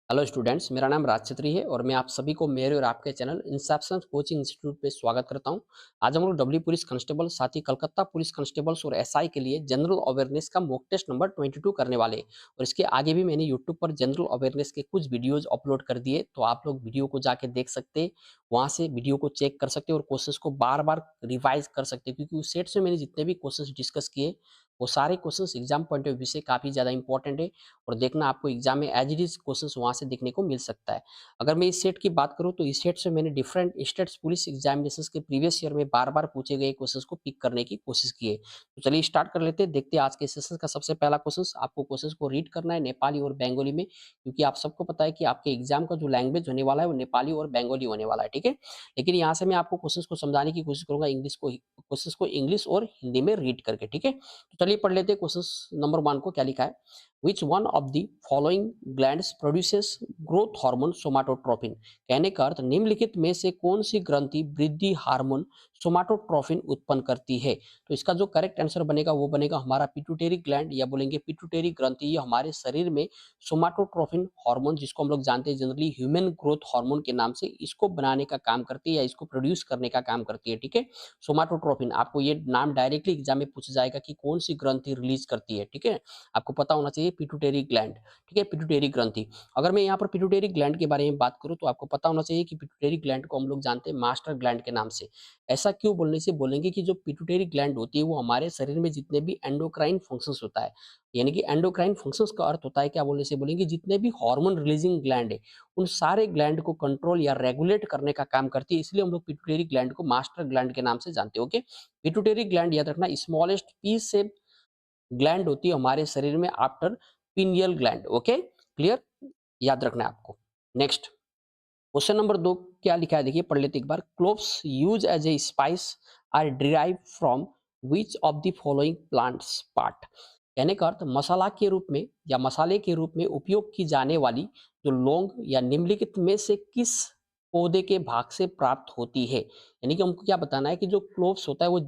Hello students, मेरा नाम राज छत्री है और मैं आप सभी को मेरे और आपके चैनल इंसेप्शन कोचिंग इंस्टीट्यूट पे स्वागत करता हूं। आज हम लोग डब्ल्यू पुलिस कांस्टेबल साथ ही कलकत्ता पुलिस कांस्टेबल्स और एसआई के लिए जनरल अवेयरनेस का मॉक टेस्ट नंबर 22 करने वाले हैं। और इसके आगे भी मैंने यूट्यूब पर जनरल अवेयरनेस के कुछ वीडियोज अपलोड कर दिए, तो आप लोग वीडियो को जाके देख सकते हैं। वहां से वीडियो को चेक कर सकते हैं और क्वेश्चंस को बार बार रिवाइज कर सकते हैं, क्योंकि उस सेट से मैंने जितने भी क्वेश्चंस डिस्कस किए वो सारे questions exam point of view से काफी ज्यादा इंपॉर्टेंट है। और देखना, आपको एग्जाम में एज इट इज क्वेश्चंस वहां से देखने को मिल सकता है। अगर मैं इस सेट की बात करूं तो इस सेट से मैंने डिफरेंट स्टेट्स पुलिस एग्जामिनेशंस के प्रीवियस ईयर में बार बार पूछे गए क्वेश्चंस को पिक करने की कोशिश की है। तो चलिए स्टार्ट कर लेते हैं। देखते हैं आज के सेशन का सबसे पहला क्वेश्चन। आपको क्वेश्चन को रीड करना है नेपाली और बंगाली में, क्योंकि आप सबको पता है कि आपके एग्जाम का जो लैंग्वेज होने वाला है वो नेपाली और बंगाली होने वाला है, ठीक है। लेकिन यहाँ से मैं आपको क्वेश्चन को समझाने की कोशिश करूंगा क्वेश्चन को इंग्लिश और हिंदी में रीड करके, ठीक है। तो चलिए पढ़ लेते हैं क्वेश्चन नंबर 1 को क्या लिखा है। Which one of the following glands produces growth hormone somatotropin? कहने का अर्थ, निम्नलिखित में से कौन सी ग्रंथि वृद्धि हार्मोन सोमाटोट्रोफिन उत्पन्न करती है। तो इसका जो करेक्ट आंसर बनेगा वो बनेगा हमारा पिट्यूटरी ग्लैंड, या बोलेंगे पिट्यूटरी ग्रंथि। ये हमारे शरीर में सोमाटोट्रोफिन हार्मोन, जिसको हम लोग जानते हैं जनरली ह्यूमन ग्रोथ हार्मोन के नाम से, इसको बनाने का काम करती है या इसको प्रोड्यूस करने का काम करती है, ठीक है। सोमाटोट्रोफिन, आपको ये नाम डायरेक्टली एग्जाम में पूछा जाएगा कि कौन सी ग्रंथि रिलीज करती है, ठीक है। आपको पता होना चाहिए पिट्यूटरी ग्लैंड, ठीक है, पिट्यूटरी ग्रंथि। अगर मैं यहाँ पर पिट्यूटरी ग्लैंड के बारे में बात करूँ तो आपको पता होना चाहिए कि पिट्यूटरी ग्लैंड को हम लोग जानते हैं मास्टर ग्लैंड के नाम से। ऐसा क्यों बोलने से बोलेंगे कि जो पिट्यूटरी ग्लैंड होती है वो हमारे शरीर में जितने भी एंडोक्राइन फंक्शंस होता है, यानी कि एंडोक्राइन फंक्शंस का अर्थ होता है क्या बोलने से बोलेंगे, जितने भी हार्मोन रिलीजिंग ग्लैंड है उन सारे ग्लैंड को कंट्रोल या रेगुलेट करने का काम करती है। इसलिए हम लोग पिट्यूटरी ग्लैंड को मास्टर ग्लैंड के नाम से जानते हैं, ओके। पिट्यूटरी ग्लैंड याद रखना स्मॉलेस्ट पीस से ग्लैंड होती है हमारे शरीर में after pineal gland, okay, clear, याद रखना है आपको। नेक्स्ट क्वेश्चन नंबर 2 क्या लिखा है, देखिए पढ़ लेते एक बार। Cloves use as a spice are derive from which of the following plants part. कहने का अर्थ, मसाला के रूप में या मसाले के रूप में उपयोग की जाने वाली जो लौंग या निम्नलिखित में से किस पौधे के भाग से प्राप्त होती है। यानी कि हमको क्या बताना है कि जो क्लोव्स होता है वो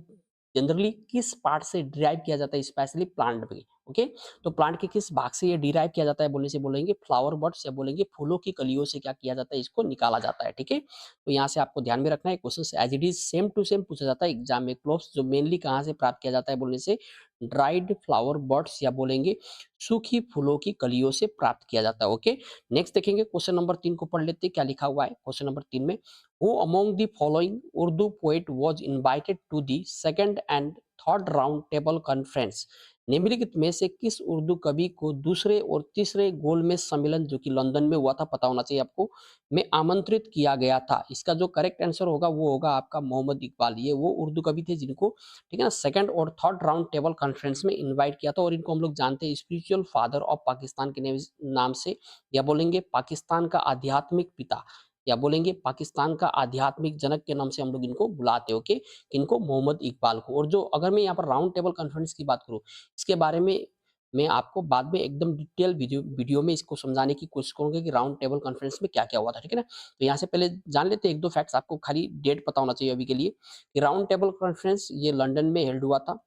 जनरली किस पार्ट से डिराइव किया जाता है, स्पेशली प्लांट में, ओके। तो प्लांट के किस भाग से ये डिराइव किया जाता है बोलने से बोलेंगे फ्लावर बड्स, या बोलेंगे फूलों की कलियों से क्या किया जाता है, इसको निकाला जाता है, ठीक है। तो यहाँ से आपको ध्यान में रखना है, question as it is same to same पूछा जाता है एग्जाम में। क्लोव्स जो मेनली कहाँ से प्राप्त किया जाता है बोलने से ड्राइड फ्लावर बड्स, या बोलेंगे सूखी फूलों की कलियों से प्राप्त किया जाता है, ओके। नेक्स्ट देखेंगे क्वेश्चन नंबर 3 को पढ़ लेते हैं क्या लिखा हुआ है क्वेश्चन नंबर 3 में। Who among the following Urdu poet was invited to the second and third round table conference. निम्नलिखित में से किस उर्दू कवि को दूसरे और तीसरे गोलमेज सम्मेलन जो कि लंदन में हुआ था, पता होना चाहिए आपको, में आमंत्रित किया गया था। इसका जो करेक्ट आंसर होगा वो होगा आपका मोहम्मद इकबाल। ये वो उर्दू कवि थे जिनको, ठीक है ना, सेकंड और थर्ड राउंड टेबल कॉन्फ्रेंस में इनवाइट किया था। और इनको हम लोग जानते हैं स्पिरिचुअल फादर ऑफ पाकिस्तान के नाम से, या बोलेंगे पाकिस्तान का आध्यात्मिक पिता, या बोलेंगे पाकिस्तान का आध्यात्मिक जनक के नाम से हम लोग इनको बुलाते हैं, ओके। किनको, मोहम्मद इकबाल को। और जो अगर मैं यहाँ पर राउंड टेबल कॉन्फ्रेंस की बात करूँ, इसके बारे में मैं आपको बाद में एकदम डिटेल वीडियो में इसको समझाने की कोशिश करूंगा कि राउंड टेबल कॉन्फ्रेंस में क्या क्या हुआ था, ठीक है ना। तो यहाँ से पहले जान लेते हैं एक दो फैक्ट्स, आपको खाली डेट पता होना चाहिए अभी के लिए कि राउंड टेबल कॉन्फ्रेंस ये लंदन में हेल्ड हुआ था।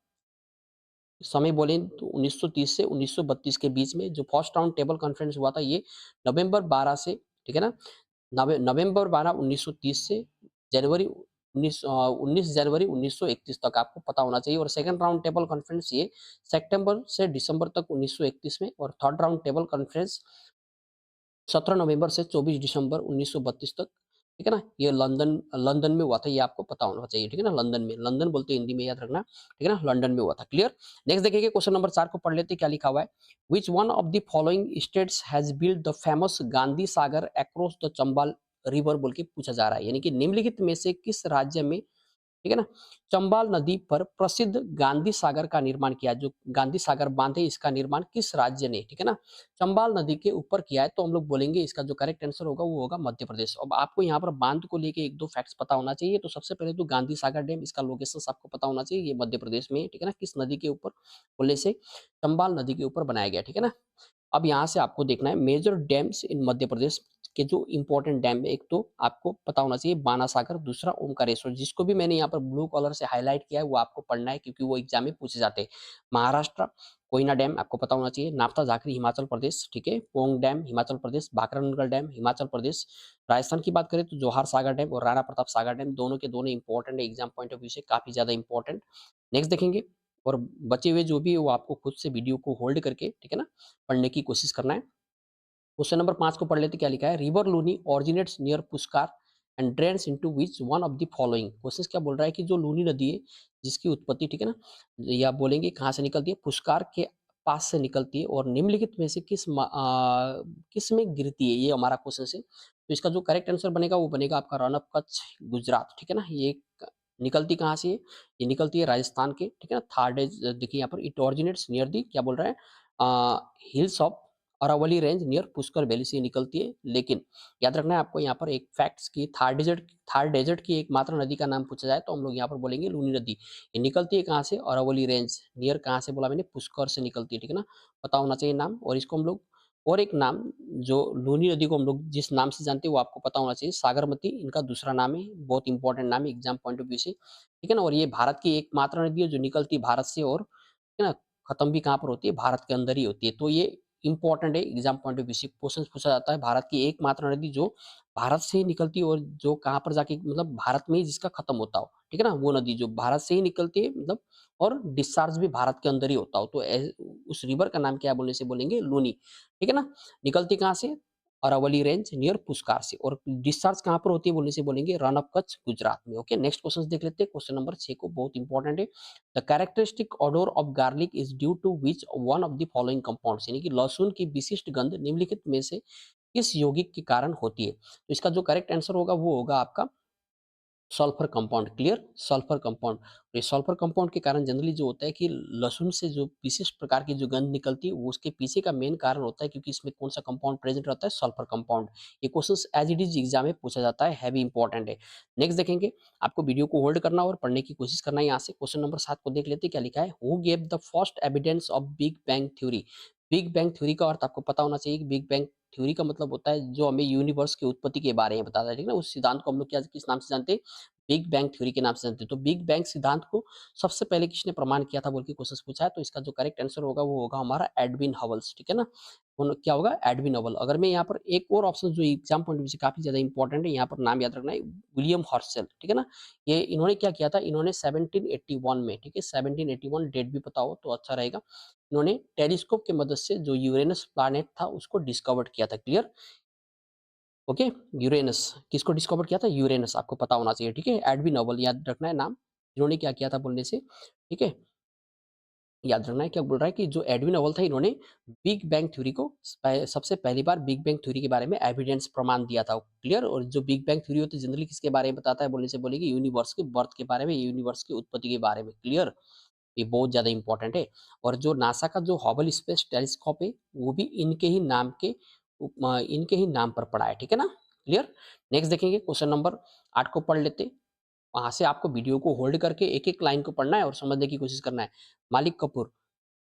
समय बोले तो 1930 से 1932 के बीच में जो फर्स्ट राउंड टेबल कॉन्फ्रेंस हुआ था ये नवंबर 12 से, ठीक है ना, नवंबर 12 1930 से जनवरी 19 जनवरी 1931 तक आपको पता होना चाहिए। और सेकंड राउंड टेबल कॉन्फ्रेंस ये सितंबर से दिसंबर तक 1931 में, और थर्ड राउंड टेबल कॉन्फ्रेंस 17 नवंबर से 24 दिसंबर 1932 तक, ठीक है ना। ये लंदन लंदन में हुआ था, ये आपको पता होना चाहिए, ठीक है ना। लंदन में, लंदन बोलते हैं हिंदी में, याद रखना, ठीक है ना, लंदन में हुआ था, क्लियर। नेक्स्ट देखिए क्वेश्चन नंबर 4 को पढ़ लेते हैं क्या लिखा हुआ है। Which one of the following states has build the famous Gandhi Sagar across the Chambal river बोल के पूछा जा रहा है। यानी कि निम्नलिखित में से किस राज्य में, ठीक है ना, चंबाल नदी पर प्रसिद्ध गांधी सागर का निर्माण किया। जो गांधी सागर बांध है इसका निर्माण किस राज्य ने, ठीक है ना, चंबाल नदी के ऊपर किया है। तो हम लोग बोलेंगे इसका जो करेक्ट आंसर होगा वो होगा मध्य प्रदेश। अब आपको यहाँ पर बांध को लेके एक दो फैक्ट्स पता होना चाहिए। तो सबसे पहले तो गांधी सागर डैम, इसका लोकेशन आपको पता होना चाहिए, ये मध्य प्रदेश में है, ठीक है ना। किस नदी के ऊपर बोलने से चंबाल नदी के ऊपर बनाया गया, ठीक है ना। अब यहाँ से आपको देखना है मेजर डैम्स इन मध्य प्रदेश के जो इंपॉर्टेंट डैम है। एक तो आपको पता होना चाहिए बाणासागर, दूसरा ओमकारेश्वर, जिसको भी मैंने यहाँ पर ब्लू कलर से हाईलाइट किया है वो आपको पढ़ना है क्योंकि वो एग्जाम में पूछे जाते हैं। महाराष्ट्र, कोयना डैम आपको पता होना चाहिए, नाफ्ता झाकरी हिमाचल प्रदेश, ठीक है, पोंग डैम हिमाचल प्रदेश, भाखरानगढ़ डैम हिमाचल प्रदेश। राजस्थान की बात करें तो जौहर सागर डैम और राणा प्रताप सागर डैम दोनों के दोनों इंपॉर्टेंट है, एग्जाम पॉइंट ऑफ व्यू से काफी ज्यादा इंपॉर्टेंट। नेक्स्ट देखेंगे, और बचे हुए जो भी है वो आपको खुद से वीडियो को होल्ड करके, ठीक है ना, पढ़ने की कोशिश करना है। क्वेश्चन नंबर 5 को पढ़ लेते, क्या लिखा है, river Luni originates near Pushkar and drains into which one of the following. Question क्या बोल रहा है कि जो लूनी नदी है जिसकी उत्पत्ति, ठीक है ना, या बोलेंगे कहाँ से निकलती है, पुष्कर के पास से निकलती है और निम्नलिखित में से किस में गिरती है, ये हमारा क्वेश्चन है। तो इसका जो करेक्ट आंसर बनेगा वो बनेगा आपका रन ऑफ कच्छ गुजरात, ठीक है ना। ये निकलती कहाँ से है, ये निकलती है राजस्थान के, ठीक है ना। थर्ड इज देखिए यहाँ पर, इट ऑरिजिनेट्स नियर दी, क्या बोल रहा है, hills of Aravalli range near Pushkar valley से निकलती है। लेकिन याद रखना है आपको यहाँ पर एक फैक्ट्स की, थार डेजर्ट की एकमात्र नदी का नाम पूछा जाए तो हम लोग यहाँ पर बोलेंगे लूनी नदी। ये निकलती है कहाँ से, अरावली रेंज नियर, कहाँ से बोला मैंने, पुष्कर से निकलती है, ठीक है ना। पता होना चाहिए नाम। और इसको हम लोग, और एक नाम जो लूनी नदी को हम लोग जिस नाम से जानते हैं वो आपको पता होना चाहिए, सागरमती इनका दूसरा नाम है, बहुत इंपॉर्टेंट नाम है एग्जाम पॉइंट ऑफ व्यू से, ठीक है ना। और ये भारत की एकमात्र नदी है जो निकलती है भारत से, और ठीक है ना, खत्म भी कहाँ पर होती है, भारत के अंदर ही होती है। तो ये इंपॉर्टेंट है एग्जाम पॉइंट ऑफ व्यू से, क्वेश्चन पूछा जाता है भारत की एकमात्र नदी जो भारत से ही निकलती है और जो कहाँ पर जाके, मतलब भारत में ही जिसका खत्म होता हो, ठीक है ना, वो नदी जो भारत से ही निकलती है, मतलब और डिस्चार्ज भी भारत के अंदर ही होता हो, तो उस रिवर का नाम क्या बोलने से बोलेंगे, लूनी, ठीक है ना। निकलती कहाँ से, अरावली रेंज नियर पुष्कर से, और डिस्चार्ज कहाँ पर होती है बोलने से बोलेंगे रन ऑफ कच्छ गुजरात में। ओके, नेक्स्ट क्वेश्चन देख लेते हैं, क्वेश्चन नंबर 6 को, बहुत इंपॉर्टेंट है। The characteristic odour of garlic is due to which one of the following compounds, यानी कि लहसुन की विशिष्ट गंध निम्नलिखित में से किस यौगिक के कारण होती है। तो इसका जो करेक्ट आंसर होगा वो होगा आपका sulphur compound, clear, sulphur compound. ये सल्फर कंपाउंड के कारण जनरली जो होता है कि लहसुन से जो विशिष्ट प्रकार की जो गंध निकलती है वो उसके पीछे का मेन कारण होता है, क्योंकि इसमें कौन सा कंपाउंड प्रेजेंट रहता है, सल्फर कंपाउंड। ये question as it is exam में पूछा जाता है, हैवी इंपॉर्टेंट है। नेक्स्ट देखेंगे, आपको वीडियो को होल्ड करना और पढ़ने की कोशिश करना है। यहाँ से क्वेश्चन नंबर 7 को देख लेते हैं, क्या लिखा है, who gave the first evidence of big bang theory. Big bang theory का अर्थ आपको पता होना चाहिए कि बिग बैंग थ्योरी का मतलब होता है जो हमें यूनिवर्स की उत्पत्ति के बारे में बताता है, ठीक है ना। उस सिद्धांत को हम लोग क्या किस नाम से जानते हैं, बिग बैंग थ्योरी के नाम से जानते हैं। तो बिग बैंग सिद्धांत को सबसे पहले किसने प्रमाण किया था बोल के क्वेश्चन पूछा है, तो इसका जो करेक्ट आंसर होगा वो होगा हमारा एडविन हबल्स, ठीक है ना। क्या होगा, एडविन हबल। अगर मैं यहाँ पर एक और ऑप्शन जो एग्जाम पॉइंट से काफी ज्यादा इंपॉर्टेंट है, यहाँ पर नाम याद रखना है, विलियम हर्शल, ठीक है ना। ये इन्होंने क्या किया था, इन्होंने 1781 में, ठीक है, 1781 डेट भी पता हो तो अच्छा रहेगा। इन्होंने टेलीस्कोप की मदद से जो यूरेनस प्लैनेट था उसको डिस्कवर किया था, क्लियर। ओके, यूरेनस किसको डिस्कवर किया था, यूरेनस आपको पता होना चाहिए, ठीक है। एडविन नोबल याद रखना है नाम, इन्होंने क्या किया था बोलने से, ठीक है, याद रखना है। क्या बोल रहा है कि जो एडविन नोबल था इन्होंने बिग बैंग थ्योरी को सबसे पहली बार बिग बैंग थ्योरी के बारे में एविडेंस प्रमाण दिया था, क्लियर। और जो बिग बैंग थ्योरी होती है जनरली किसके बारे में बताता है बोलने से बोलेगी यूनिवर्स के बर्थ के बारे में, यूनिवर्स की उत्पत्ति के बारे में, क्लियर। ये बहुत ज्यादा इंपॉर्टेंट है। और जो नासा का जो हबल स्पेस टेलीस्कोप है वो भी इनके ही नाम पर पड़ा है, ठीक है ना, क्लियर। नेक्स्ट देखेंगे, क्वेश्चन नंबर 8 को पढ़ लेते। वहां से आपको वीडियो को होल्ड करके एक एक लाइन को पढ़ना है और समझने की कोशिश करना है। मालिक कपूर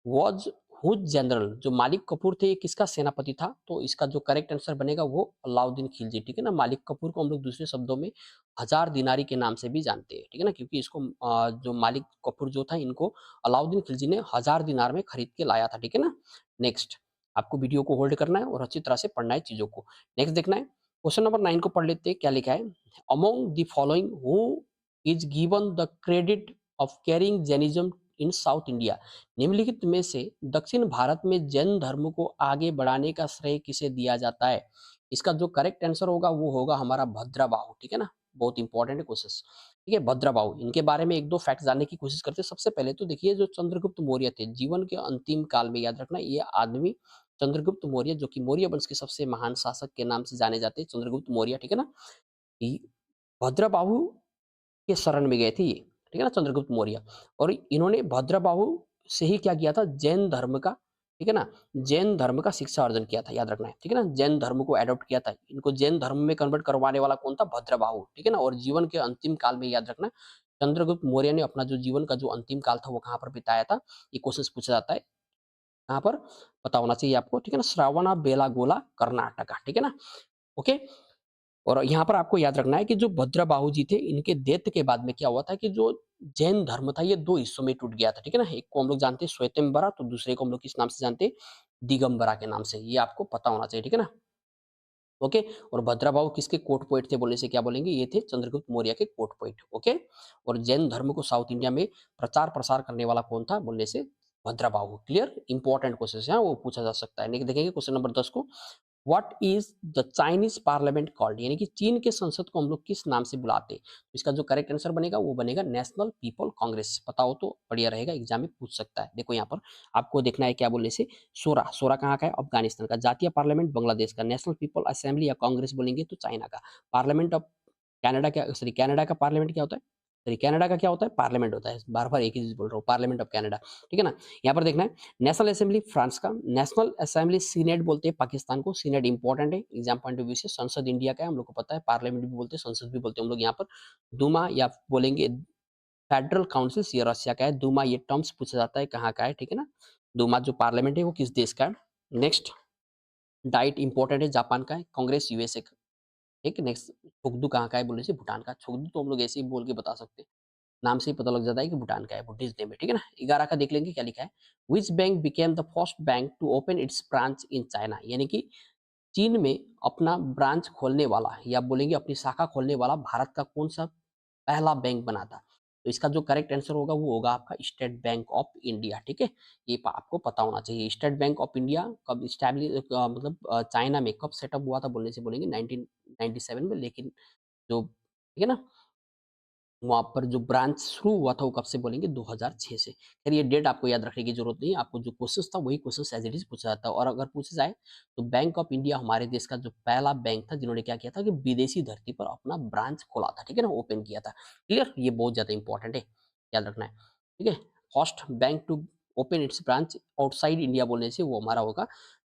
वॉज हुज जनरल, जो मालिक कपूर थे ये किसका सेनापति था, तो इसका जो करेक्ट आंसर बनेगा वो अलाउद्दीन खिलजी, ठीक है ना। मालिक कपूर को हम लोग दूसरे शब्दों में हजार दिनारी के नाम से भी जानते हैं, ठीक है ना, क्योंकि इसको जो मालिक कपूर जो था इनको अलाउद्दीन खिलजी ने 1000 दिनार में खरीद के लाया था, ठीक है ना। नेक्स्ट, आपको वीडियो को होल्ड करना है और अच्छी तरह से पढ़ना है चीजों को। नेक्स्ट देखना है, क्वेश्चन नंबर 9 को पढ़ लेते हैं, क्या लिखा है, among the following who is given the credit of carrying Jainism in south India. निम्नलिखित में से दक्षिण भारत में जैन धर्म को आगे बढ़ाने का श्रेय किसे दिया जाता है। इसका जो करेक्ट आंसर होगा वो होगा हमारा भद्रबाहु, ठीक है ना। बहुत इंपॉर्टेंट है क्वेश्चन, ठीक है, भद्रबाहु। इनके बारे में एक दो फैक्ट जानने की कोशिश करते हैं। सबसे पहले तो देखिए जो चंद्रगुप्त मौर्य थे, जीवन के अंतिम काल में, याद रखना ये आदमी चंद्रगुप्त मौर्य, जो कि मौर्य वंश के सबसे महान शासक के नाम से जाने जाते हैं, चंद्रगुप्त मौर्य, ठीक है ना। भद्रबाहु के शरण में गए थे ये, ठीक है ना, चंद्रगुप्त मौर्य। और इन्होंने भद्रबाहु से ही क्या किया था, जैन धर्म का, ठीक है ना, जैन धर्म का शिक्षा अर्जन किया था, याद रखना है, ठीक है ना। जैन धर्म को एडॉप्ट किया था, इनको जैन धर्म में कन्वर्ट करवाने वाला कौन था, भद्रबाहु, ठीक है ना। और जीवन के अंतिम काल में, याद रखना, चंद्रगुप्त मौर्य ने अपना जो जीवन का जो अंतिम काल था वो कहाँ पर बिताया था, ये क्वेश्चन पूछा जाता है। कहाँ पर पता होना चाहिए आपको, ठीक है ना, श्रावणा बेलागोला कर्नाटका, ठीक है ना। ओके, और यहाँ पर आपको याद रखना है कि जो भद्रबाहु जी थे, इनके डेथ के बाद में क्या हुआ था कि जो जैन धर्म था, ये 2 हिस्सों में टूट गया था, ठीक है ना? एक को हम लोग जानते हैं श्वेतंबरा, तो दूसरे को हम लोग किस नाम से जानते हैं? दिगंबरा के नाम से। ये आपको पता होना चाहिए, ठीक है ना? ओके। और भद्रबाहु किसके कोर्ट पोएट थे बोलने से क्या बोलेंगे? ये थे चंद्रगुप्त मौर्य के कोर्ट पोएट, ओके। और जैन धर्म को साउथ इंडिया में प्रचार प्रसार करने वाला कौन था बोलने से? भद्रबाहु। क्लियर? इंपॉर्टेंट क्वेश्चन है, वो पूछा जा सकता है। देखेंगे क्वेश्चन नंबर 10 को। What is the Chinese parliament called? यानी कि चीन के संसद को हम लोग किस नाम से बुलाते हैं? तो इसका जो करेक्ट आंसर बनेगा वो बनेगा नेशनल पीपल कांग्रेस। पता हो तो बढ़िया रहेगा, एग्जाम में पूछ सकता है। देखो यहाँ पर आपको देखना है क्या बोलने से, सोरा। सोरा कहाँ का है? अफगानिस्तान का। जातीय पार्लियामेंट बांग्लादेश का। नेशनल पीपल असेंबली या कांग्रेस बोलेंगे तो चाइना का। पार्लियामेंट ऑफ कनाडा, क्या सॉरी, कनाडा का पार्लियामेंट क्या होता है? सॉरी, कनाडा का क्या होता है? पार्लियामेंट होता है। बार बार एक ही चीज बोल रहा हूँ, पार्लियामेंट ऑफ कनाडा, ठीक है ना? यहाँ पर देखना है नेशनल असेंबली फ्रांस का। नेशनल असेंबली सीनेट बोलते हैं पाकिस्तान को। सीनेट इंपॉर्टेंट है एग्जाम पॉइंट ऑफ व्यू से। संसद इंडिया का है, हम लोग को पता है। पार्लियामेंट भी बोलते हैं, संसद भी बोलते हैं हम लोग यहाँ पर। दूमा या बोलेंगे फेडरल काउंसिल, ये रशिया का है। दूमा ये टर्म्स पूछा जाता है कहाँ का है, ठीक है ना? दूमा जो पार्लियामेंट है वो किस देश का है? नेक्स्ट, डाइट इंपॉर्टेंट है, जापान का है। कांग्रेस यूएसए का, ठीक है। नेक्स्ट, छोगदू कहाँ का है बोलने से? भूटान का। छोगदू तो हम लोग ऐसे ही बोल के बता सकते हैं, नाम से ही पता लग जाता है कि भूटान का है, बुद्धिस्ट नेम है, ठीक है ना? 11 का देख लेंगे क्या लिखा है। Which bank became the first bank to open its branch in China? यानी कि चीन में अपना ब्रांच खोलने वाला या बोलेंगे अपनी शाखा खोलने वाला भारत का कौन सा पहला बैंक बना था? तो इसका जो करेक्ट आंसर होगा वो होगा आपका स्टेट बैंक ऑफ इंडिया, ठीक है। ये आपको पता होना चाहिए। स्टेट बैंक ऑफ इंडिया कब स्टैब्लिश, मतलब चाइना में कब सेटअप हुआ था बोलने से बोलेंगे 1997 में। लेकिन जो, ठीक है ना, वहाँ पर जो ब्रांच शुरू हुआ था वो कब से बोलेंगे? 2006 से। खैर ये डेट आपको याद रखने की जरूरत नहीं है, आपको जो क्वेश्चन था वही क्वेश्चन एज इट इज पूछा जाता है। और अगर पूछा जाए तो बैंक ऑफ इंडिया हमारे देश का जो पहला बैंक था जिन्होंने क्या किया था कि विदेशी धरती पर अपना ब्रांच खोला था, ठीक है ना, ओपन किया था। क्लियर? ये बहुत ज्यादा इंपॉर्टेंट है, याद रखना है, ठीक है। First bank to open its branch outside India बोलने से वो हमारा होगा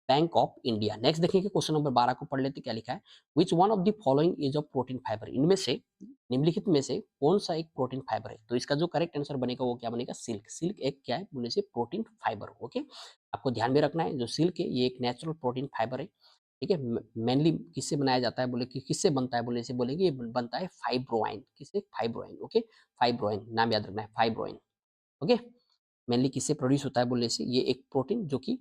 बैंक ऑफ इंडिया। नेक्स्ट देखेंगे क्वेश्चन नंबर 12 को पढ़ लेते, क्या लिखा है। Which one of the following is of protein fibre? इनमें से, निम्नलिखित में से कौन सा एक प्रोटीन फाइबर है? तो इसका जो करेक्ट आंसर बनेगा वो क्या बनेगा? सिल्क। सिल्क एक क्या है बोलने से? Protein fibre, okay. आपको ध्यान में रखना है जो सिल्क है ये एक नेचुरल प्रोटीन फाइबर है, ठीक है। मेनली किससे बनाया जाता है बोले कि किससे बनता है बोले से बोलेंगे ये बनता है फाइब्रोइन। किससे? Fibroin, okay. फाइब्रोइन नाम याद रखना है, फाइब्रोइन, ओके। मेनली किससे प्रोड्यूस होता है बोलने से? ये एक प्रोटीन जो कि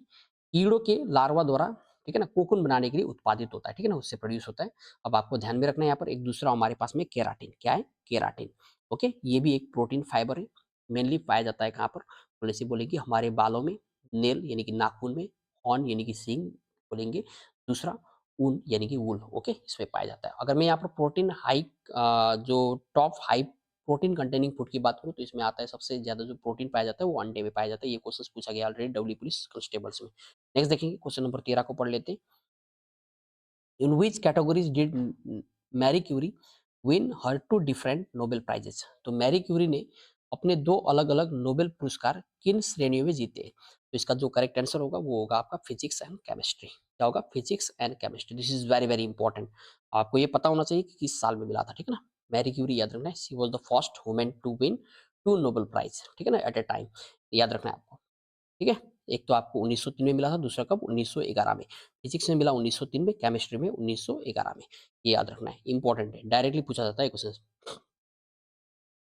कीड़ों के लार्वा द्वारा, ठीक है ना, कोकून बनाने के लिए उत्पादित होता है, ठीक है ना, उससे प्रोड्यूस होता है। अब आपको ध्यान में रखना है यहाँ पर एक दूसरा हमारे पास में केराटिन। क्या है? Keratin, okay. ये भी एक प्रोटीन फाइबर है। मेनली पाया जाता है कहाँ पर बोले से बोलेंगे हमारे बालों में, नेल यानी कि नाखून में, हॉर्न यानी कि सींग बोलेंगे, दूसरा ऊन यानी कि वूल, ओके, इसमें पाया जाता है। अगर मैं यहाँ पर प्रोटीन हाई, जो top high protein containing food की बात करूँ तो इसमें आता है सबसे ज्यादा जो प्रोटीन पाया जाता है वो अंडे में पाया जाता है। ये क्वेश्चन पूछा गया ऑलरेडी डब्ल्यू पुलिस कांस्टेबल्स में। नेक्स्ट देखेंगे क्वेश्चन नंबर 13 को पढ़ लेते हैं। In which categories did Marie Curie win her two different Nobel prizes? तो मैरी क्यूरी ने अपने दो अलग अलग नोबेल पुरस्कार किन श्रेणियों में जीते? तो इसका जो करेक्ट आंसर होगा वो होगा आपका फिजिक्स एंड केमिस्ट्री। क्या होगा? Physics and chemistry. This is very very important. आपको ये पता होना चाहिए कि किस साल में मिला था, ठीक है ना। मैरी क्यूरी याद रखना है, she was the first women to win two Nobel prize, ठीक है ना, एट ए टाइम। याद रखना है आपको, ठीक है। एक तो आपको 1903 में मिला था, दूसरा कब? 1911 में। फिजिक्स में मिला 1903 में, केमिस्ट्री में 1911 में। ये याद रखना है, इंपॉर्टेंट है, डायरेक्टली पूछा जाता है क्वेश्चन।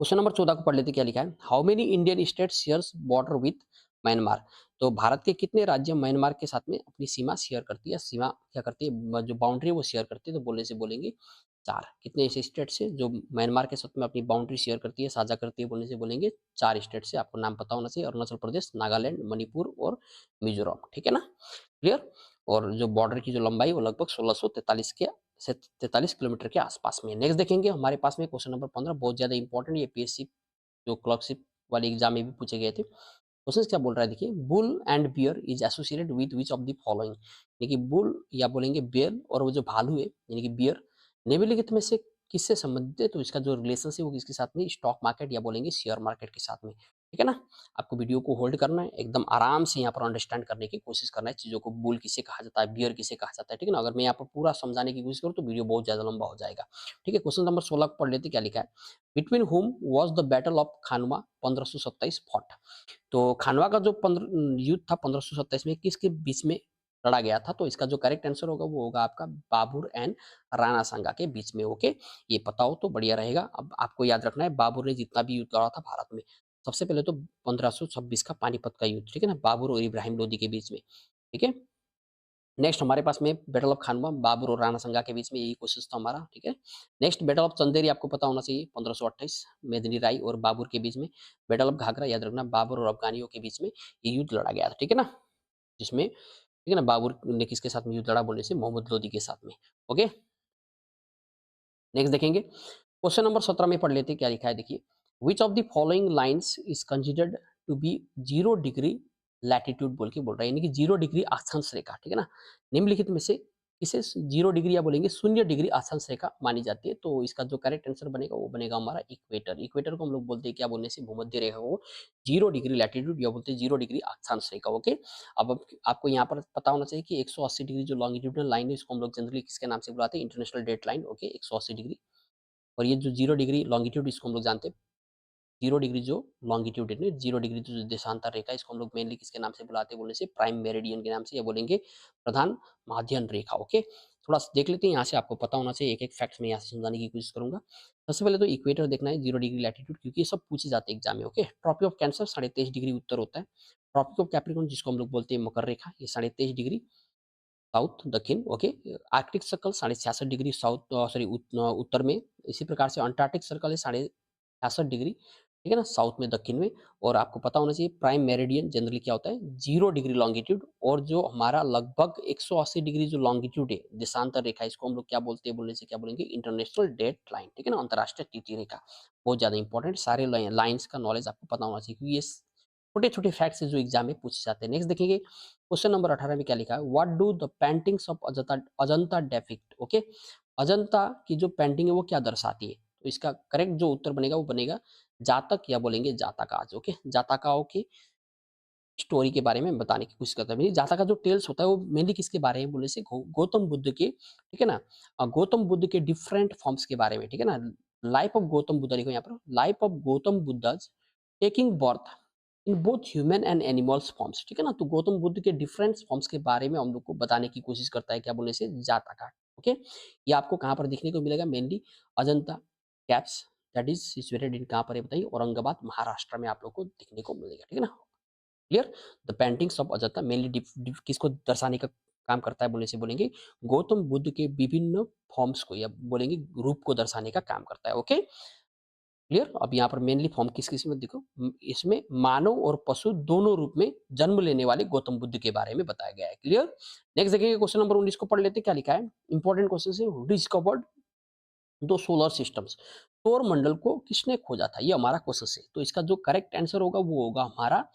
क्वेश्चन नंबर 14 को पढ़ लेते, क्या लिखा है। How many Indian state shares border with Myanmar? तो भारत के कितने राज्य म्यांमार के साथ में अपनी सीमा शेयर करती है? सीमा क्या करती है, जो बाउंड्री है वो शेयर करती है? तो बोलने से बोलेंगे 4। कितने ऐसे स्टेट से जो म्यांमार के साथ में अपनी बाउंड्री शेयर करती है, साझा करती है? बोलने से बोलेंगे 4 स्टेट से। आपको नाम पता होना चाहिए, अरुणाचल प्रदेश, नागालैंड, मणिपुर और मिजोरम, ठीक है ना। क्लियर? और जो बॉर्डर की जो लंबाई वो लगभग 1643 के से 43 किलोमीटर के आसपास में। नेक्स्ट देखेंगे हमारे पास में क्वेश्चन नंबर 15, बहुत ज्यादा इंपॉर्टेंट। ये पीएससी जो क्लर्कशिप वाले एग्जाम में भी पूछे गए थे। क्वेश्चन क्या बोल रहा है देखिए। Bull and bear is associated with which of the following? यानी कि बुल या बोलेंगे बेल और वो जो भालू है यानी कि बियर, निम्नलिखित में से किससे संबंधित है? तो इसका जो रिलेशन है वो किसके साथ में? स्टॉक मार्केट या बोलेंगे शेयर मार्केट के साथ में, ठीक है ना। आपको वीडियो को होल्ड करना है, एकदम आराम से यहाँ पर अंडरस्टैंड करने की कोशिश करना है चीजों को। बुल किसे कहा जाता है, बियर किसे कहा जाता है, ठीक है ना। अगर मैं यहाँ पर पूरा समझाने की कोशिश करूँ तो वीडियो बहुत ज्यादा लंबा हो जाएगा, ठीक है। क्वेश्चन नंबर 16 पढ़ लेते, क्या लिखा है। बिटवीन हुम was the battle of Khanwa 1527 fought? तो खानवा का जो युद्ध था 1527 में किसके बीच में लड़ा गया था। तो इसका जो करेक्ट आंसर होगा वो होगा आपका बाबर एंड राणा सांगा के बीच में। ओके, ये पता हो तो बढ़िया रहेगा। अब आपको याद रखना है बाबर ने जितना भी युद्ध लड़ा था भारत में, सबसे पहले तो 1526 का पानीपत का युद्ध, ठीक है ना, बाबर और इब्राहिम लोदी के बीच में, ठीक है। नेक्स्ट हमारे पास में बैटल ऑफ खानवा, बाबर और राणा संगा के बीच में, यही क्वेश्चन था हमारा, ठीक है। नेक्स्ट बैटल ऑफ चंदेरी आपको पता होना चाहिए, 1528 मेदिनी राय और बाबर के बीच में। बैटल ऑफ घाघरा याद रखना, बाबर और अफगानियों के बीच में ये युद्ध लड़ा गया था, ठीक है ना, जिसमें, ठीक है ना, बाबर ने किसके साथ में युद्ध लड़ा बोलने से, मोहम्मद लोदी के साथ में। ओके, नेक्स्ट देखेंगे, क्वेश्चन नंबर 17 में पढ़ लेते हैं क्या लिखा है, देखिए। Which of the following lines is considered to be 0 degree latitude बोल के बोल रहा है, यानी कि 0 डिग्री अक्षांश रेखा, ठीक है ना। निम्नलिखित में से इसे 0 डिग्री या बोलेंगे 0 डिग्री अक्षांश रेखा मानी जाती है। तो इसका जो करेक्ट आंसर बनेगा वो बनेगा हमारा इक्वेटर। इक्वेटर को हम लोग बोलते हैं क्या बोलने से, भूमध्य रेखा को 0 डिग्री लैटिट्यूड या बोलते हैं 0 डिग्री अक्षांश रेखा। ओके, अब आपको यहाँ पर पता होना चाहिए कि 180 डिग्री जो लॉन्गिट्यूडनल लाइन है इसको हम लोग जनरली किसके नाम से बुलाते हैं, international date line. Okay, 180 degree. और ये जो 0 डिग्री लॉन्गिट्यूड इसको हम लोग जानते हैं, 0 डिग्री जो लॉन्गिट्यूड है, 0 डिग्री जो देशांतर रेखा, इसको हम लोग मेनली किसके नाम से बुलाते हैं बोलने से, प्राइम मेरिडियन के नाम से, या बोलेंगे प्रधान माध्यन रेखा। ओके, थोड़ा सा देख लेते हैं, यहाँ से आपको पता होना चाहिए, एक एक फैक्ट में यहाँ से समझाने की कोशिश करूंगा। सबसे पहले तो इक्वेटर देखना है, 0 डिग्री लैटिट्यूड, क्योंकि ये सब पूछे जाते हैं एग्जाम में। Okay, Tropic of Cancer 23.5 degree उत्तर होता है। ट्रॉपी ऑफ कैप्रिकॉर्न जिसको हम लोग बोलते हैं मकर रेखा, ये 23.5 डिग्री साउथ दक्षिण। Okay, Arctic Circle 66.5 degree south, sorry उत्तर में। इसी प्रकार से अंटार्कटिक सर्कल है 66.5 डिग्री, ठीक है ना, साउथ में दक्षिण में। और आपको पता होना चाहिए प्राइम मेरिडियन जनरली क्या होता है, 0 डिग्री लॉन्गिट्यूड। और जो हमारा लगभग 180 डिग्री जो लॉन्गिट्यूड है देशांतर रेखा, इसको हम लोग क्या बोलते हैं बोलने से, क्या बोलेंगे, इंटरनेशनल डेट लाइन, ठीक है ना, अंतरराष्ट्रीय तिथि रेखा। बहुत ज्यादा इंपॉर्टेंट, सारे लाइन्स का नॉलेज आपको पता होना चाहिए, क्योंकि ये छोटे छोटे फैक्ट्स जो एग्जाम में पूछे जाते हैं। नेक्स्ट देखेंगे, क्वेश्चन नंबर 18 में क्या लिखा है, what do the paintings of Ajanta Ajanta depict. Okay, Ajanta की जो पेंटिंग है वो क्या दर्शाती है, तो इसका करेक्ट जो उत्तर बनेगा वो बनेगा जातक, या बोलेंगे जातकाज। ओके, जातकाओं की स्टोरी के बारे में बताने की कोशिश करता है। मेनली जातका जो टेल्स होता है वो मेनली किसके बारे में बोलने से, गौतम बुद्ध के, ठीक है ना, गौतम बुद्ध के डिफरेंट फॉर्म्स के बारे में, ठीक है ना। लाइफ ऑफ गौतम बुद्ध लिखो यहाँ पर, life of Gautam Buddha taking birth in both human and animals forms, ठीक है ना। तो गौतम बुद्ध के डिफरेंट फॉर्म्स के बारे में हम लोग को बताने की कोशिश करता है, क्या बोलने से, जातका। ओके, ये आपको कहाँ पर देखने को मिलेगा, mainly Ajanta caps, that is situated in, कहाँ पर है बताइए, औरंगाबाद महाराष्ट्र में आप लोग को देखने को मिलेगा, ठीक है ना। Clear, the paintings of Ajanta mainly किसको दर्शाने का काम करता है बोलने से, बोलेंगे गौतम बुद्ध के विभिन्न फॉर्म्स को, या बोलेंगे रूप को दर्शाने का काम करता है। Okay, clear. अब यहाँ पर मेनली फॉर्म किस किस में देखो, इसमें मानव और पशु दोनों रूप में जन्म लेने वाले गौतम बुद्ध के बारे में बताया गया है। क्लियर। नेक्स्ट देखेंगे, क्वेश्चन नंबर 19 को पढ़ लेते हैं, क्या लिखा है, इंपॉर्टेंट क्वेश्चन है, डिस्कवर्ड दो सोलर सिस्टम्स, सौर मंडल को किसने खोजा था, ये हमारा क्वेश्चन है। तो इसका जो करेक्ट आंसर होगा वो होगा हमारा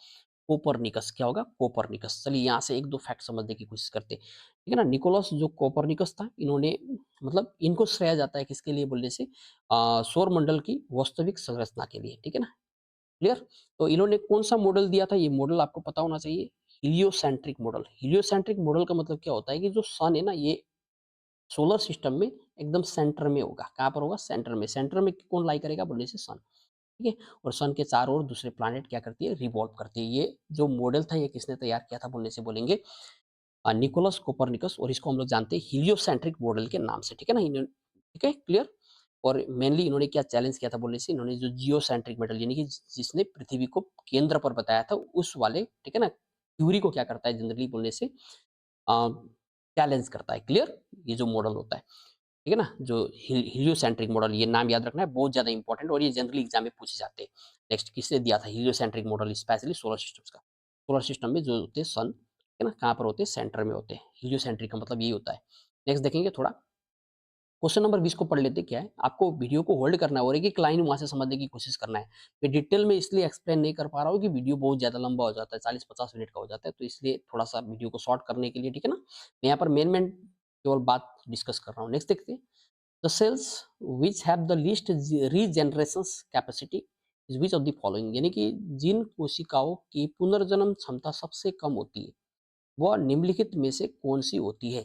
कोपरनिकस। क्या होगा, कोपरनिकस। चलिए यहाँ से एक दो फैक्ट समझने की कोशिश करते हैं, ठीक है ना। निकोलस जो कोपरनिकस था, इन्होंने, मतलब इनको श्रेय जाता है किसके लिए बोलने से, सौर मंडल की वास्तविक संरचना के लिए, ठीक है ना। क्लियर। तो इन्होंने कौन सा मॉडल दिया था, ये मॉडल आपको पता होना चाहिए, हिलियोसेंट्रिक मॉडल। हिलियोसेंट्रिक मॉडल का मतलब क्या होता है कि जो सन है ना, ये सोलर सिस्टम में एकदम सेंटर में होगा। कहाँ पर होगा, सेंटर में। सेंटर में कौन लाई करेगा बोलने से, सन, ठीक है। और सन के चारों ओर दूसरे प्लैनेट क्या करती है, रिवॉल्व करती है। ये जो मॉडल था ये किसने तैयार किया था बोलने से, बोलेंगे निकोलस कोपरनिकस। और इसको हम लोग जानते हैं हीलियोसेंट्रिक मॉडल के नाम से, ठीक है ना। ठीक है, क्लियर। और मेनली इन्होंने क्या चैलेंज किया था बोलने से, इन्होंने जो जियोसेंट्रिक मॉडल, यानी कि जिसने पृथ्वी को केंद्र पर बताया था, उस वाले, ठीक है ना, थ्योरी को क्या करता है जनरली बोलने से, चैलेंज करता है। क्लियर, ये जो मॉडल होता है, ठीक है ना, जो हीलियोसेंट्रिक मॉडल, ये नाम याद रखना है, बहुत ज्यादा इंपॉर्टेंट, और ये जनरली एग्जाम में पूछे जाते हैं। नेक्स्ट किसने दिया था heliocentric model, specially solar systems का। सोलर सिस्टम में जो होते हैं सन, ठीक है ना, कहाँ पर होते हैं, सेंटर में होते हैं। हीलियोसेंट्रिक का मतलब यही होता है। नेक्स्ट देखेंगे थोड़ा, क्वेश्चन नंबर 20 को पढ़ लेते हैं। क्या है, आपको वीडियो को होल्ड करना है और एक एक लाइन वहां से समझने की कोशिश करना है। मैं डिटेल में इसलिए एक्सप्लेन नहीं कर पा रहा हूँ कि वीडियो बहुत ज्यादा लंबा हो जाता है, 40-50 मिनट का हो जाता है, तो इसलिए थोड़ा सा वीडियो को शॉर्ट करने के लिए, ठीक है ना, मैं यहाँ पर मेन केवल बात डिस्कस कर रहा हूँ। नेक्स्ट देखते हैं, the cells which have the least regeneration capacity is which of the following, यानी कि जिन कोशिकाओं की पुनर्जन्म क्षमता सबसे कम होती है वह निम्नलिखित में से कौन सी होती है।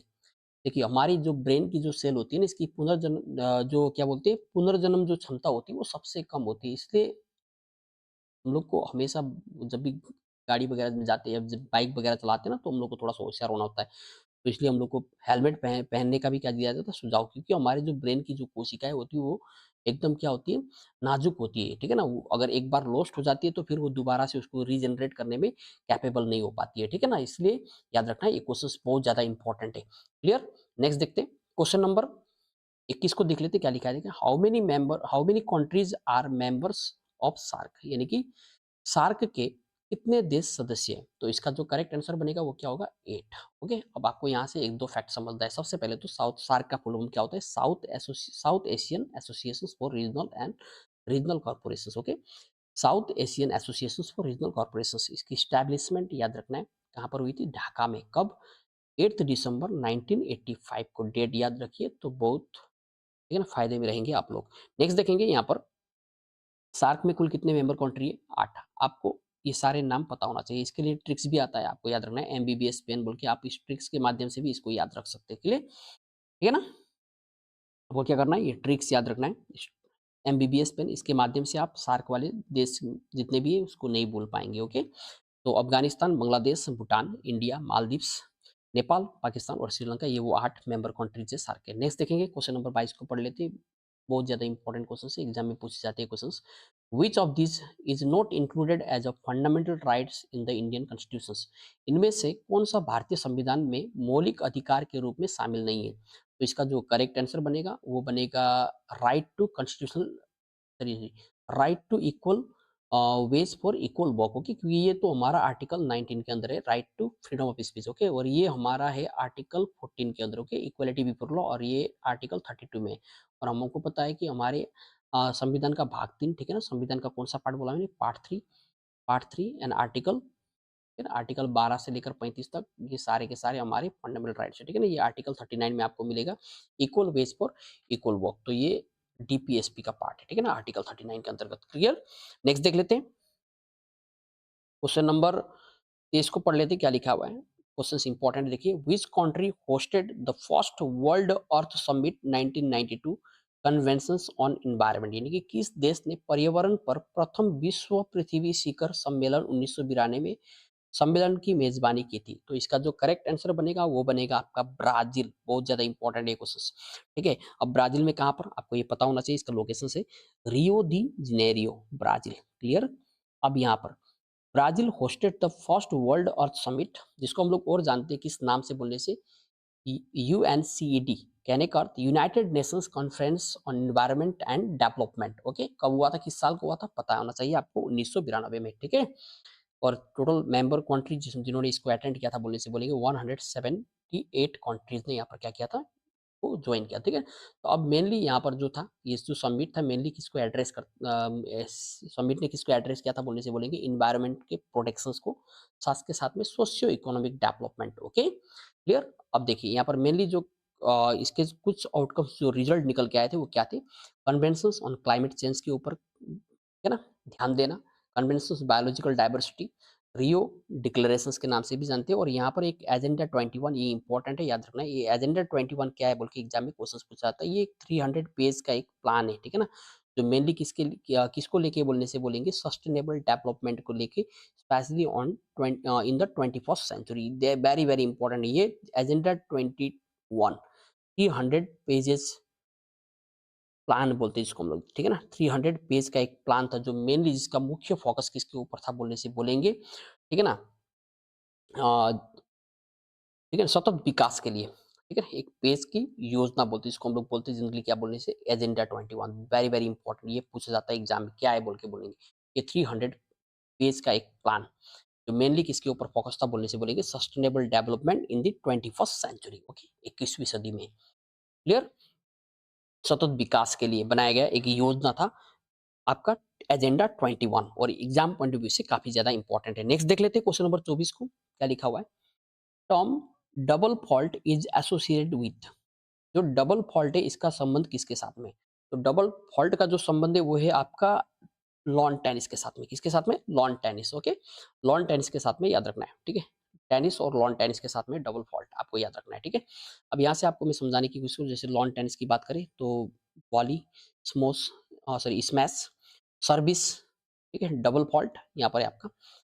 देखिए हमारी जो ब्रेन की जो सेल होती है ना, इसकी पुनर्जन्म, जो क्या बोलते हैं, पुनर्जन्म जो क्षमता होती है वो सबसे कम होती है। इसलिए हम लोग को हमेशा, जब भी गाड़ी वगैरह में जाते हैं, जब बाइक वगैरह चलाते हैं ना, तो हम लोग को थोड़ा-सा होशियार होना होता है। तो इसलिए हम लोग को हेलमेट पहनने का भी क्या दिया जाता है सुझाव, क्योंकि हमारे जो ब्रेन की जो कोशिकाएँ होती है वो एकदम क्या होती है, नाज़ुक होती है, ठीक है ना? वो अगर एक बार लॉस्ट हो जाती है तो फिर वो दोबारा से उसको रीजनरेट करने में कैपेबल नहीं हो पाती है, ठीक है ना? इसलिए याद रखना ये क्वेश्चंस बहुत ज़्यादा इंपॉर्टेंट है। क्लियर? नेक्स्ट देखते हैं क्वेश्चन नंबर 21 को देख लेते हैं क्या लिखा है, देखिए how many countries are members of SAARC, यानी कि सार्क के कितने देश सदस्य हैं? तो इसका जो करेक्ट आंसर बनेगा वो क्या होगा 8। ओके, अब आपको यहाँ से एक दो फैक्ट समझना है। सबसे पहले तो साउथ सार्क का फुल फॉर्म क्या होता है, south Asian association for regional and regional corporation. Okay, south Asian association for regional corporation, इसकी स्टैब्लिशमेंट याद रखना है कहाँ पर हुई थी, ढाका में। कब? 8 दिसंबर 1985 को डेट याद रखिए, तो बहुत ठीक है ना, फायदे में रहेंगे आप लोग। नेक्स्ट देखेंगे यहाँ पर सार्क में कुल कितने मेंबर कंट्री है, 8। आपको ये सारे नाम पता होना चाहिए, इसके लिए ट्रिक्स भी आता है, आपको याद रखना है एमबीबीएस पेन बोल के, आप इस ट्रिक्स के माध्यम से भी इसको याद रख सकते हैं। क्लियर? ठीक है ना? आपको क्या करना है, ये ट्रिक्स याद रखना है, एमबीबीएस पेन, इसके माध्यम से आप सार्क वाले देश जितने भी है उसको नहीं भूल पाएंगे। ओके, तो अफगानिस्तान, बांग्लादेश, भूटान, इंडिया, मालदीव्स, नेपाल, पाकिस्तान और श्रीलंका, ये वो 8 मेंबर कंट्रीज है सार्क के। नेक्स्ट देखेंगे क्वेश्चन नंबर 22 को पढ़ लेते हैं। बहुत ज़्यादा इंपॉर्टेंट क्वेश्चन है, एग्जाम में पूछे जाते हैं questions. Which of this is not included as a fundamental rights in the Indian constitutions, इनमें से कौन सा भारतीय संविधान में मौलिक अधिकार के रूप में शामिल नहीं है? तो इसका जो करेक्ट आंसर बनेगा वो बनेगा right to constitutional sorry right to equal wage for equal work. Okay, क्योंकि ये तो हमारा आर्टिकल 19 के अंदर है, right to freedom of speech. Okay, और ये हमारा है आर्टिकल 14 के अंदर। ओके, इक्वलिटी बिफोर लॉ, और ये आर्टिकल 32 में है। और हमको पता है कि हमारे संविधान का भाग 3, ठीक है ना, संविधान का कौन सा पार्ट बोला मैंने, पार्ट थ्री एंड आर्टिकल, ठीक है ना, आर्टिकल 12 से लेकर 35 तक, ये सारे के सारे हमारे फंडामेंटल राइट्स है, ठीक है ना। ये आर्टिकल 39 में आपको मिलेगा equal wage for equal work, तो ये डीपीएसपी का पार्ट है, ठीक है ना, आर्टिकल 39 के अंतर्गत। क्लियर? नेक्स्ट देख लेते हैं क्वेश्चन नंबर 23 को पढ़ लेते हैं क्या लिखा हुआ है। क्वेश्चन इंपॉर्टेंट देखिए, which country hosted the first world earth summit 1992 conventions on environment, यानी कि किस देश ने पर्यावरण पर प्रथम विश्व पृथ्वी शिखर सम्मेलन 1992 में सम्मेलन की मेजबानी की थी? तो इसका जो करेक्ट आंसर बनेगा वो बनेगा आपका ब्राजील। बहुत ज्यादा इंपॉर्टेंट है क्वेश्चन, ठीक है। अब ब्राजील में कहाँ पर, आपको ये पता होना चाहिए, इसका लोकेशन से रियो दी जनेरियो, ब्राजील। क्लियर? अब यहाँ पर Brazil hosted the first world earth summit, जिसको हम लोग और जानते हैं किस नाम से बोलने से, यूएनसीईडी, कहने का अर्थ United Nations conference on environment and development. Okay, कब हुआ था, किस साल को हुआ था, पता होना चाहिए आपको, 1992 में, ठीक है। और टोटल मेंबर कंट्री जिन्होंने इसको अटेंड किया था बोलने से बोलेंगे 178 कंट्रीज ने यहाँ पर क्या किया था, को ज्वाइन किया, ठीक है। तो अब मेनली यहाँ पर जो था, ये जो समिट था मेनली किसको एड्रेस कर, समिट ने किसको एड्रेस किया था बोलने से बोलेंगे इन्वायरमेंट के प्रोटेक्शंस को, साथ के साथ में socio economic development. Okay, clear? अब देखिए यहाँ पर मेनली जो इसके कुछ आउटकम्स जो रिजल्ट निकल के आए थे वो क्या थे, कन्वेंशंस ऑन क्लाइमेट चेंज के ऊपर, है ना, ध्यान देना, कन्वेंशंस बायोलॉजिकल डाइवर्सिटी, रियो डिक्लेरेशंस के नाम से भी जानते हैं, और यहाँ पर एक एजेंडा 21, ये इंपॉर्टेंट है, याद रखना है। ये एजेंडा 21 क्या है बोल के एग्जाम में क्वेश्चन पूछा जाता है। ये 300 पेज का एक प्लान है, ठीक है ना, जो मेनली किसको लेके बोलने से बोलेंगे, सस्टेनेबल डेवलपमेंट को लेके, specially on in the 21st century. Very very important है ये एजेंडा 21, 300 पेजेस प्लान बोलते हैं जिसको हम लोग, ठीक है ना। 300 पेज का एक प्लान था, जो मेनली जिसका मुख्य फोकस किसके ऊपर था बोलने से बोलेंगे, ठीक है ना, ठीक है, सतत विकास के लिए, ठीक है, एक पेज की योजना बोलते हैं इसको हम लोग, बोलते हैं जनरली क्या बोलने से, एजेंडा 21। वेरी वेरी इंपॉर्टेंट, ये पूछा जाता है एग्जाम में, क्या है बोल के बोलेंगे, ये 300 पेज का एक प्लान, जो मेनली किसके ऊपर फोकस था बोलने से बोलेंगे, sustainable development in the 21st century. Okay, 21वीं सदी में। क्लियर? सतत विकास के लिए बनाया गया एक योजना था आपका एजेंडा 21, और एग्जाम पॉइंट ऑफ व्यू से काफी ज्यादा इंपॉर्टेंट है। नेक्स्ट देख लेते हैं क्वेश्चन नंबर 24 को क्या लिखा हुआ है। Term double fault is associated with, जो डबल फॉल्ट है इसका संबंध किसके साथ में? तो डबल फॉल्ट का जो संबंध है वो है आपका लॉन टेनिस के साथ में। किसके साथ में? Lawn tennis. Okay, lawn tennis के साथ में याद रखना है, ठीक है। टेनिस और लॉन टेनिस के साथ में डबल फॉल्ट आपको याद रखना है, ठीक है। अब यहाँ से आपको मैं समझाने की कोशिश करूँ, जैसे लॉन टेनिस की बात करें तो वॉली, स्मोस, सॉरी स्मैश, सर्विस, ठीक है, डबल फॉल्ट यहाँ पर है आपका।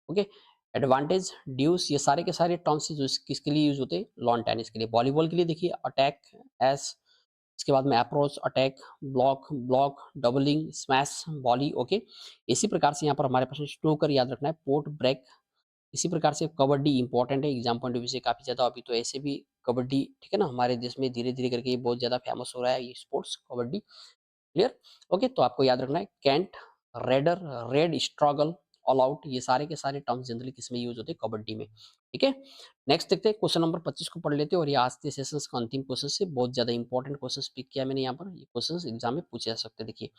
ओके, एडवांटेज, ड्यूस, ये सारे के सारे टर्म्स जो किसके लिए यूज होते हैं, लॉन टेनिस के लिए। वॉलीबॉल के लिए देखिए अटैक, एस, इसके बाद में approach, attack, block, block, doubling, smash, volley, okay. इसी प्रकार से यहाँ पर हमारे पास स्ट्रोकर याद रखना है, पोर्ट, ब्रेक। इसी प्रकार से कबड्डी इंपॉर्टेंट है एग्जाम पॉइंट ऑफ व्यू से काफी ज्यादा। अभी तो ऐसे भी कबड्डी, ठीक है ना, हमारे देश में धीरे धीरे करके ये बहुत ज्यादा फेमस हो रहा है, ये स्पोर्ट्स कबड्डी। Clear, okay. तो आपको याद रखना है cant, raider, raid, struggle, all out, ये सारे के सारे टर्म्स जनरली किसमें यूज होते हैं, कबड्डी में। ठीक है, नेक्स्ट देखते हैं क्वेश्चन नंबर 25 को पढ़ लेते हैं। और ये आज के सेशन का अंतिम क्वेश्चन से बहुत ज्यादा इंपॉर्टेंट क्वेश्चन पिक किया मैंने यहाँ पर। ये क्वेश्चन एग्जाम में पूछे जा सकते हैं। देखिए,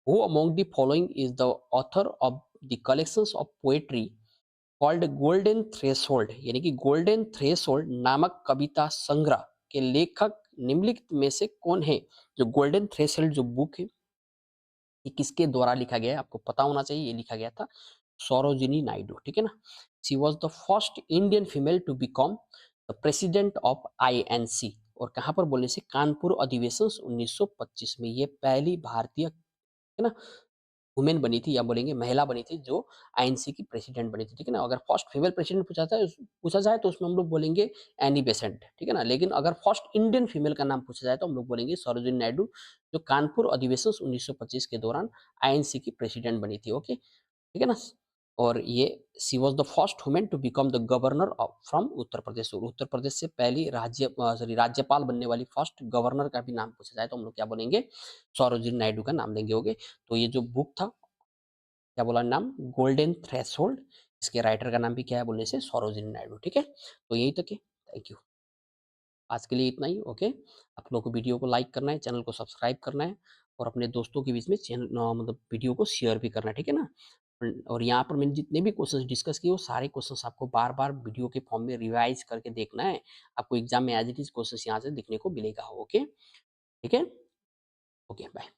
who among the following is the author of the collections of poetry called golden threshold, यानी कि गोल्डन थ्रेशोल्ड नामक कविता संग्रह के लेखक निम्नलिखित में से कौन है। जो गोल्डन थ्रेशोल्ड जो बुक है, ये किसके द्वारा लिखा गया है, आपको पता होना चाहिए। ये लिखा गया था सरोजिनी नायडू, ठीक है ना। She was the first Indian female to become the president of INC. और कहाँ पर बोलने से, कानपुर अधिवेशन 1925 में ये पहली भारतीय, है ना, वुमेन बनी थी, या बोलेंगे महिला बनी थी, जो आईएनसी की प्रेसिडेंट बनी थी, ठीक है ना। अगर फर्स्ट फीमेल प्रेसिडेंट पूछा जाए तो उसमें हम लोग बोलेंगे एनी बेसेंट, ठीक है ना। लेकिन अगर फर्स्ट इंडियन फीमेल का नाम पूछा जाए तो हम लोग बोलेंगे सरोजिनी नायडू, जो कानपुर अधिवेशन 1925 के दौरान आईएनसी की प्रेसिडेंट बनी थी, ओके, ठीक है ना। और ये she was the first women to become the governor from Uttar Pradesh. और उत्तर प्रदेश से पहली राज्यपाल बनने वाली फर्स्ट गवर्नर का भी नाम पूछा जाए तो हम लोग क्या बोलेंगे, सरोजिनी नायडू का नाम लेंगे, ओके। तो ये जो बुक था, क्या बोला नाम, गोल्डन थ्रेशोल्ड, इसके राइटर का नाम भी क्या है बोलने से, सरोजिनी नायडू, ठीक है। तो यही तक है, थैंक यू। आज के लिए इतना ही, ओके। आप लोगों को वीडियो को लाइक करना है, चैनल को सब्सक्राइब करना है, और अपने दोस्तों के बीच में चैनल मतलब वीडियो को शेयर भी करना है, ठीक है ना। और यहाँ पर मैंने जितने भी क्वेश्चंस डिस्कस किए वो सारे क्वेश्चंस आपको बार बार वीडियो के फॉर्म में रिवाइज करके देखना है। आपको एग्जाम में एज इट इज क्वेश्चंस यहाँ से दिखने को मिलेगा, ओके, ठीक है, ओके, बाय।